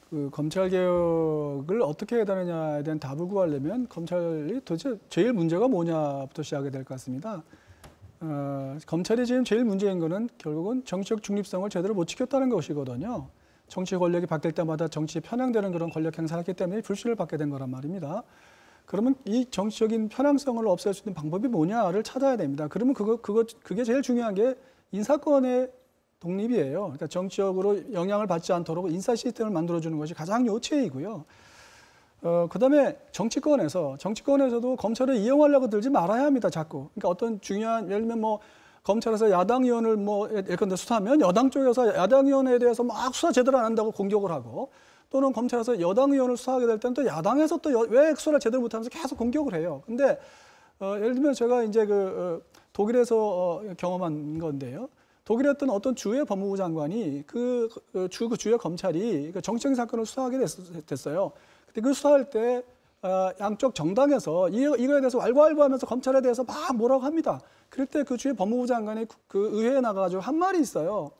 그 검찰 개혁을 어떻게 해야 되느냐에 대한 답을 구하려면 검찰이 도대체 제일 문제가 뭐냐부터 시작이 될 것 같습니다. 검찰이 지금 제일 문제인 거는 결국은 정치적 중립성을 제대로 못 지켰다는 것이거든요. 정치 권력이 바뀔 때마다 정치에 편향되는 그런 권력 행사를 했기 때문에 불신을 받게 된 거란 말입니다. 그러면 이 정치적인 편향성을 없앨 수 있는 방법이 뭐냐를 찾아야 됩니다. 그러면 그게 제일 중요한 게 인사권의 독립이에요. 그러니까 정치적으로 영향을 받지 않도록 인사 시스템을 만들어주는 것이 가장 요체이고요. 그다음에 정치권에서도 검찰을 이용하려고 들지 말아야 합니다. 자꾸. 그러니까 어떤 중요한 예를 들면 뭐 검찰에서 야당 의원을 뭐 예컨대 수사하면 여당 쪽에서 야당 의원에 대해서 막 수사 제대로 안 한다고 공격을 하고 또는 검찰에서 여당 의원을 수사하게 될 때는 또 야당에서 또 왜 수사를 제대로 못하면서 계속 공격을 해요. 근데 예를 들면 제가 이제 독일에서 경험한 건데요. 독일의 어떤 주의 법무부 장관이 주의 검찰이 정치적인 사건을 수사하게 됐어요. 근데 그 수사할 때 양쪽 정당에서 이거에 대해서 왈가왈부하면서 검찰에 대해서 막 뭐라고 합니다. 그럴 때 그 주의 법무부 장관이 그 의회에 나가가지고 한 말이 있어요.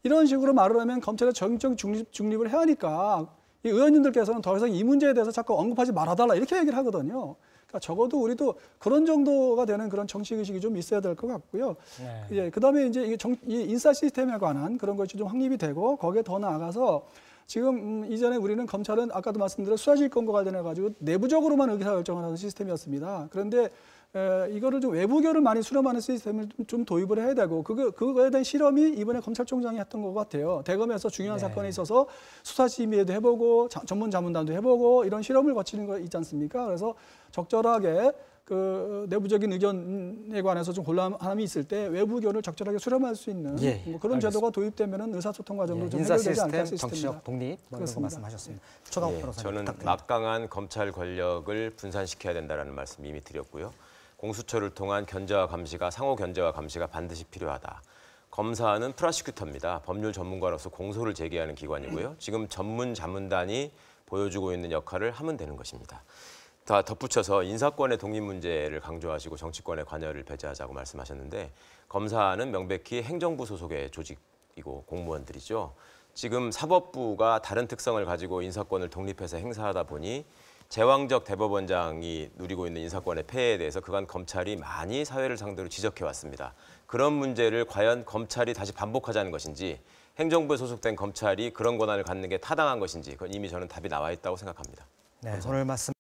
이런 식으로 말을 하면 검찰의 정치적 중립을 해야 하니까 이 의원님들께서는 더 이상 이 문제에 대해서 자꾸 언급하지 말아달라 이렇게 얘기를 하거든요. 그러니까 적어도 우리도 그런 정도가 되는 그런 정치의식이 좀 있어야 될 것 같고요. 네. 그다음에 이제 이 인사 시스템에 관한 그런 것이 좀 확립이 되고 거기에 더 나아가서 지금 이전에 우리는 검찰은 아까도 말씀드린 수사지휘권과 관련해 가지고 내부적으로만 의사결정을 하는 시스템이었습니다. 그런데 이거를 좀 외부결을 많이 수렴하는 시스템을 좀 도입을 해야 되고 그거에 대한 실험이 이번에 검찰총장이 했던 것 같아요. 대검에서 중요한 사건에 있어서 수사심의회도 해보고 전문 자문단도 해보고 이런 실험을 거치는 거 있지 않습니까? 그래서 적절하게 그 내부적인 의견에 관해서 좀 곤란함이 있을 때 외부견을 적절하게 수렴할 수 있는 뭐 그런 제도가 도입되면 의사소통 과정도 좀 해결되지 않을까 싶습니다. 정치적 독립 이런 거 말씀하셨습니다. 초강 변호사님 저는 막강한 검찰 권력을 분산시켜야 된다는 말씀 이미 드렸고요. 공수처를 통한 견제와 감시가 상호 견제와 감시가 반드시 필요하다. 검사는 프라시큐터입니다. 법률 전문가로서 공소를 제기하는 기관이고요. 지금 전문 자문단이 보여주고 있는 역할을 하면 되는 것입니다. 다 덧붙여서 인사권의 독립 문제를 강조하시고 정치권의 관여를 배제하자고 말씀하셨는데 검사는 명백히 행정부 소속의 조직이고 공무원들이죠. 지금 사법부가 다른 특성을 가지고 인사권을 독립해서 행사하다 보니 제왕적 대법원장이 누리고 있는 인사권의 폐해에 대해서 그간 검찰이 많이 사회를 상대로 지적해왔습니다. 그런 문제를 과연 검찰이 다시 반복하자는 것인지 행정부에 소속된 검찰이 그런 권한을 갖는 게 타당한 것인지 그건 이미 저는 답이 나와 있다고 생각합니다. 네, 오늘 말씀